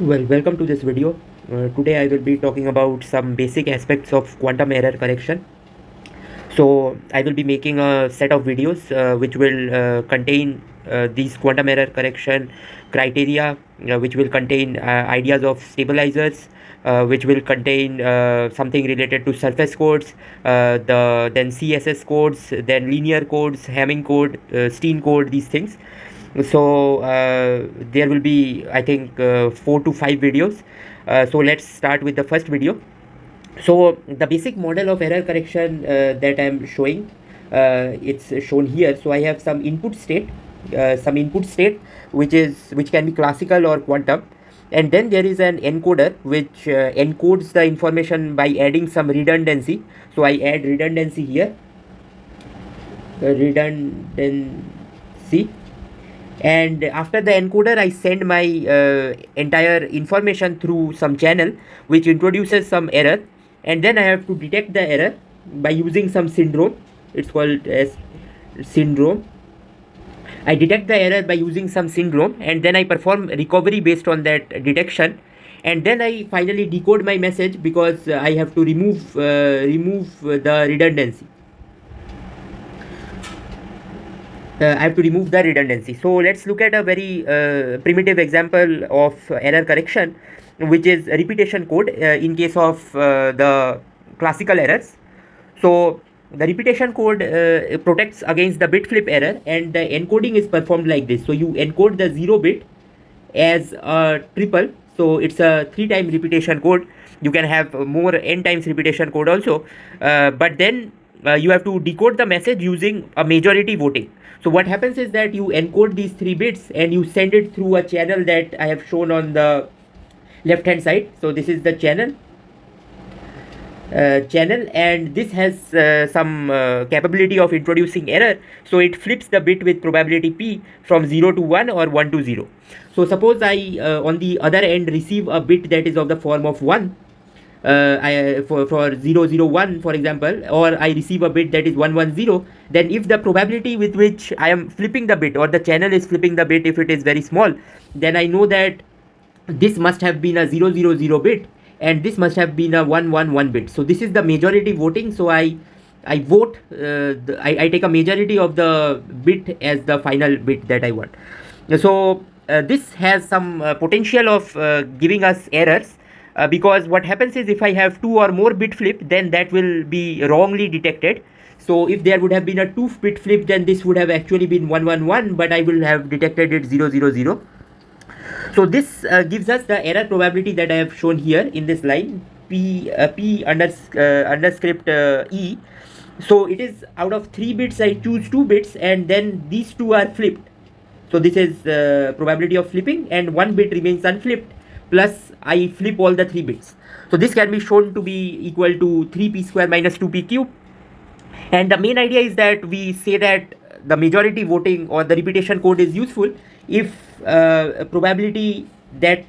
Well, welcome to this video. Today I will be talking about some basic aspects of quantum error correction. So I will be making a set of videos which will contain these quantum error correction criteria, which will contain ideas of stabilizers, which will contain something related to surface codes, then CSS codes, then linear codes, Hamming code, Steen code, these things. So there will be, I think, 4 to 5 videos. So let's start with the first video. So the basic model of error correction that I'm showing, it's shown here. So I have some input state which can be classical or quantum, and then there is an encoder which encodes the information by adding some redundancy. So I add redundancy here, redundancy, and after the encoder I send my entire information through some channel which introduces some error, and then I have to detect the error by using some syndrome. It's called as syndrome. I detect the error by using some syndrome, and then I perform recovery based on that detection, and then I finally decode my message because I have to remove the redundancy. I have to remove the redundancy. So let's look at a very primitive example of error correction, which is repetition code in case of the classical errors. So the repetition code protects against the bit flip error, and the encoding is performed like this. So you encode the 0 bit as a triple. So it's a 3-time repetition code. You can have more n times repetition code also, but then you have to decode the message using a majority voting. So what happens is that you encode these 3 bits and you send it through a channel that I have shown on the left hand side. So this is the channel, and this has some capability of introducing error. So it flips the bit with probability p from 0 to 1 or 1 to 0. So suppose I on the other end receive a bit that is of the form of 1, for 001, for example, or I receive a bit that is 110, then if the probability with which I am flipping the bit or the channel is flipping the bit, if it is very small, then I know that this must have been a 000 bit and this must have been a 111 bit. So this is the majority voting. So I vote, I take a majority of the bit as the final bit that I want. So this has some potential of giving us errors, because what happens is if I have 2 or more bit flip, then that will be wrongly detected. So if there would have been a 2-bit flip, then this would have actually been 111, but I will have detected it 000. So this gives us the error probability that I have shown here in this line, p underscript e. So it is out of 3 bits I choose 2 bits, and then these 2 are flipped. So this is probability of flipping, and 1 bit remains unflipped, plus I flip all the 3 bits. So this can be shown to be equal to 3p square minus 2p cube. And the main idea is that we say that the majority voting or the repetition code is useful if a probability that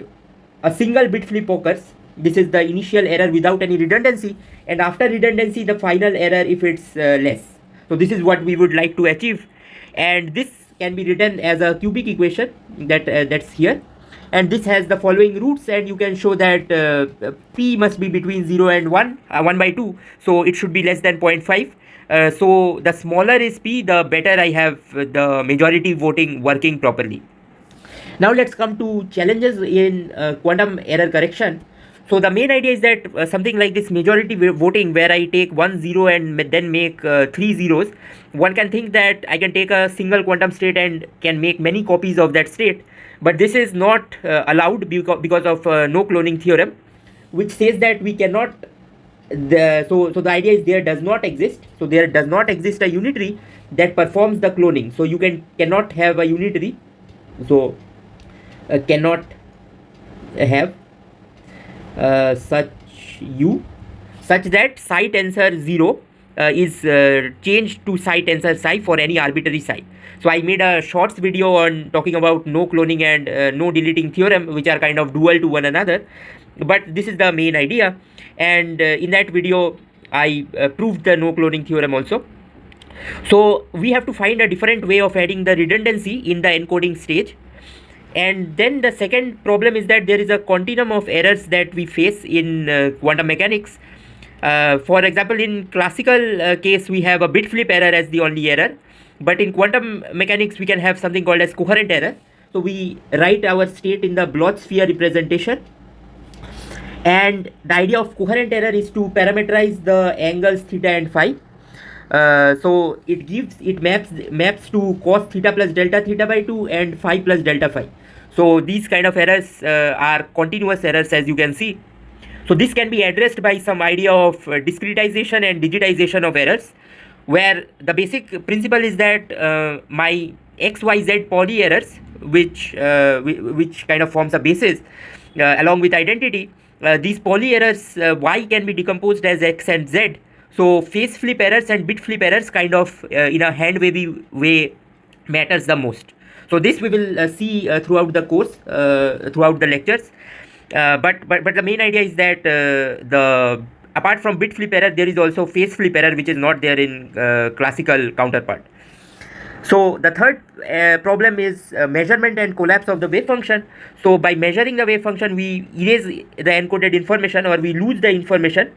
a single bit flip occurs. This is the initial error without any redundancy, and after redundancy the final error if it's less. So this is what we would like to achieve, and this can be written as a cubic equation that's here, and this has the following roots, and you can show that p must be between 0 and 1, 1 by 2, so it should be less than 0.5. So the smaller is p, the better I have the majority voting working properly. Now let's come to challenges in quantum error correction. So the main idea is that something like this majority voting, where I take 1 0 and then make 3 zeros, one can think that I can take a single quantum state and can make many copies of that state, but this is not allowed because of no cloning theorem, which says that we cannot. So the idea is there does not exist. So there does not exist a unitary that performs the cloning. So you cannot have a unitary. So cannot have such that psi tensor 0 is changed to psi tensor psi for any arbitrary psi. So I made a shorts video on talking about no cloning and no deleting theorem, which are kind of dual to one another, but this is the main idea, and in that video I proved the no cloning theorem also. So we have to find a different way of adding the redundancy in the encoding stage, And then the second problem is that there is a continuum of errors that we face in quantum mechanics. For example, in classical case, we have a bit flip error as the only error, but in quantum mechanics, we can have something called as coherent error. So we write our state in the Bloch sphere representation, and the idea of coherent error is to parameterize the angles theta and phi. So it maps to cos theta plus delta theta by 2 and phi plus delta phi. So these kind of errors are continuous errors, as you can see. So this can be addressed by some idea of discretization and digitization of errors, where the basic principle is that my XYZ poly errors, which kind of forms a basis along with identity, these poly errors Y can be decomposed as X and Z. So phase flip errors and bit flip errors kind of in a hand wavy way matters the most. So this we will see throughout the course, throughout the lectures. But the main idea is that the apart from bit flip error, there is also phase flip error, which is not there in classical counterpart. So the third problem is measurement and collapse of the wave function. So by measuring the wave function, we erase the encoded information or we lose the information,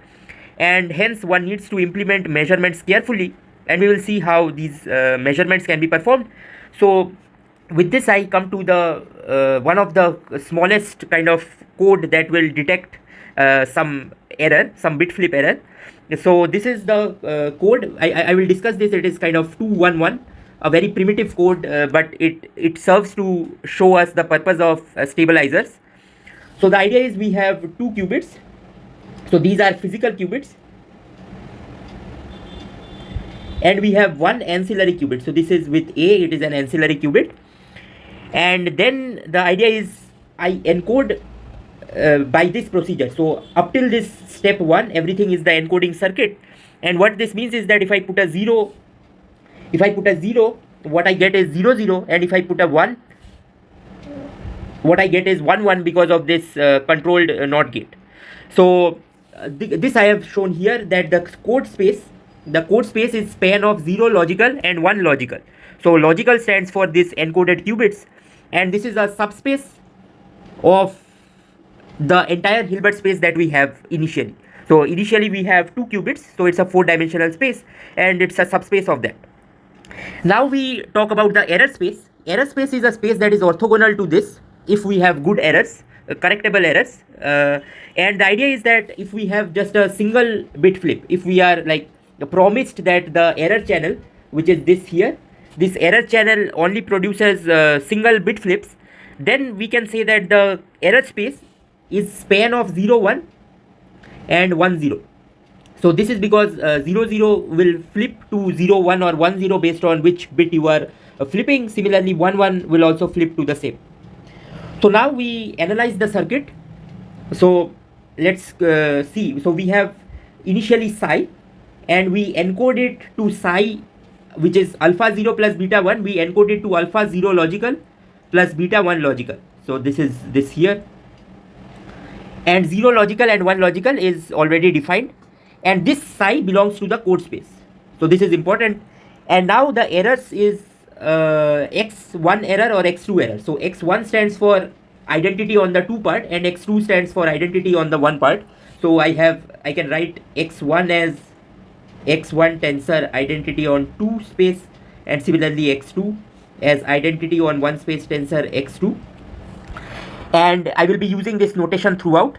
and hence one needs to implement measurements carefully, and we will see how these measurements can be performed. So with this, I come to the one of the smallest kind of code that will detect some error, some bit flip error. So this is the code. I will discuss this. It is kind of 211, a very primitive code, but it serves to show us the purpose of stabilizers. So the idea is we have two qubits. So these are physical qubits, and we have one ancillary qubit. So this is with A, it is an ancillary qubit. And then the idea is I encode by this procedure. So up till this step 1, everything is the encoding circuit. And what this means is that if I put a 0, what I get is 0 0, and if I put a 1, what I get is 1 1 because of this controlled NOT gate. So this I have shown here, that the code space is span of 0 logical and 1 logical. So logical stands for this encoded qubits, and this is a subspace of the entire Hilbert space that we have initially. So initially we have 2 qubits, so it's a 4-dimensional space, and it's a subspace of that. Now we talk about the error space. Error space is a space that is orthogonal to this if we have good errors, correctable errors, and the idea is that if we have just a single bit flip, if we are like promised that the error channel, which is this here, this error channel only produces single bit flips, then we can say that the error space is span of 0 1 and 1 0. So this is because 0 0 will flip to 0 1 or 1 0 based on which bit you are flipping. Similarly, 1 1 will also flip to the same. So now we analyze the circuit. So let's see. So we have initially psi, and we encode it to psi, which is alpha 0 plus beta 1. We encode it to alpha 0 logical plus beta 1 logical. So this is this here, and 0 logical and 1 logical is already defined, and this psi belongs to the code space. So this is important. And now the errors is x1 error or x2 error. So x1 stands for identity on the 2 part, and x2 stands for identity on the 1 part. So I can write x1 as x1 tensor identity on 2 space, and similarly x2 as identity on 1 space tensor x2, and I will be using this notation throughout.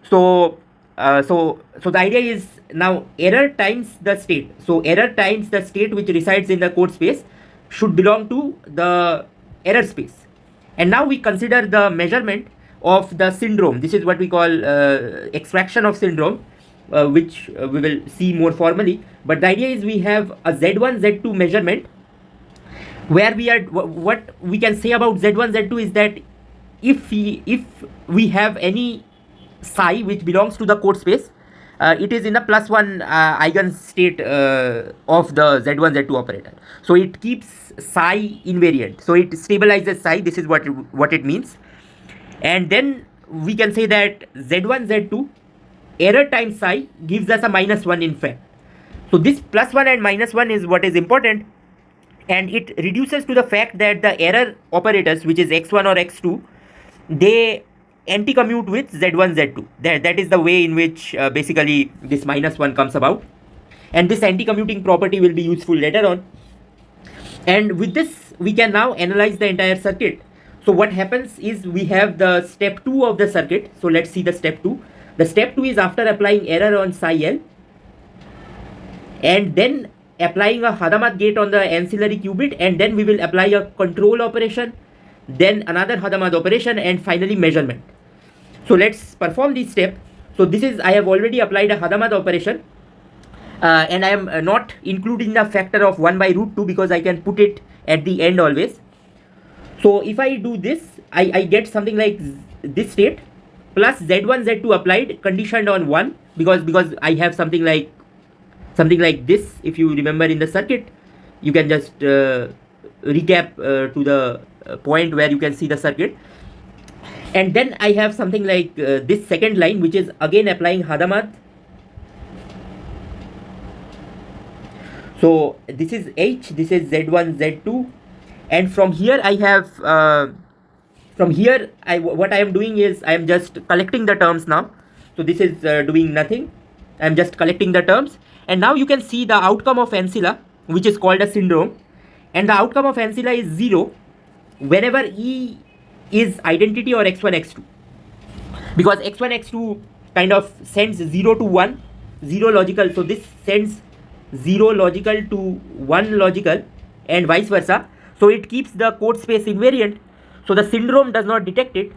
So the idea is now error times the state. So error times the state which resides in the code space should belong to the error space. And now we consider the measurement of the syndrome. This is what we call extraction of syndrome, which we will see more formally. But the idea is we have a Z1 Z2 measurement, where we are, what we can say about Z1 Z2 is that if we have any psi which belongs to the code space, it is in a +1 eigenstate of the Z1 Z2 operator. So it keeps psi invariant, so it stabilizes psi. This is what it means. And then we can say that Z1 Z2 error times psi gives us a -1 in fact. So this +1 and -1 is what is important. and it reduces to the fact that the error operators, which is x1 or x2, they anti-commute with z1 z2. That is the way in which basically this -1 comes about, and this anti-commuting property will be useful later on. And with this we can now analyze the entire circuit. So what happens is we have the step 2 of the circuit. So let's see the step 2. The step 2 is after applying error on psi L and then applying a Hadamard gate on the ancillary qubit, and then we will apply a control operation, then another Hadamard operation, and finally measurement. So let's perform this step. So this is, I have already applied a Hadamard operation, and I am not including the factor of 1 by root 2 because I can put it at the end always. So if I do this, I get something like this state plus z1 z2 applied conditioned on 1 because I have something like this. If you remember in the circuit, you can just recap to the point where you can see the circuit. And then I have something like this second line, which is again applying Hadamard. So this is H, this is Z1, Z2, and from here I have what I am doing is I am just collecting the terms now. So this is doing nothing. I am just collecting the terms, and now you can see the outcome of ancilla, which is called a syndrome, and the outcome of ancilla is 0 whenever E is identity or x1 x2, because x1 x2 kind of sends 0 to 1, 0 logical, so this sends 0 logical to 1 logical and vice versa. So it keeps the code space invariant, so the syndrome does not detect it,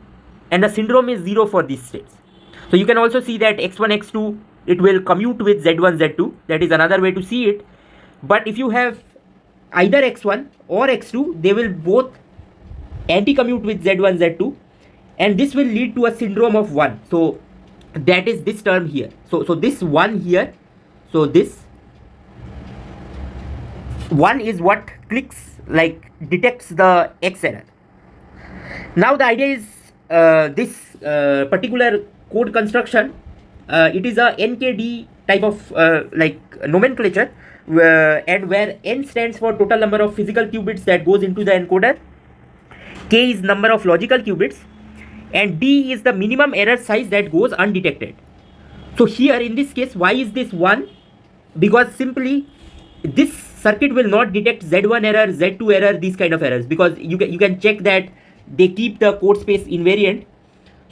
and the syndrome is 0 for these states. So you can also see that x1 x2 it will commute with z1 z2. That is another way to see it. But if you have either x1 or x2, they will both anti-commute with z1 z2, and this will lead to a syndrome of 1. So that is this term here. So this 1 here, so this 1 is what clicks, like detects the x error. Now the idea is this particular code construction, it is a NKD type of like nomenclature, and where n stands for total number of physical qubits that goes into the encoder, k is number of logical qubits, and d is the minimum error size that goes undetected. So here in this case, why is this 1? Because simply this circuit will not detect z1 error, z2 error, these kind of errors, because you can check that they keep the code space invariant.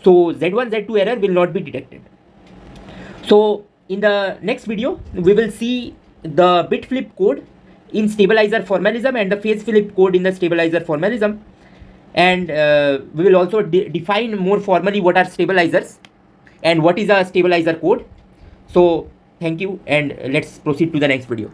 So z1 z2 error will not be detected. So in the next video we will see the bit flip code in stabilizer formalism and the phase flip code in the stabilizer formalism, and we will also define more formally what are stabilizers and what is a stabilizer code. So thank you, and let's proceed to the next video.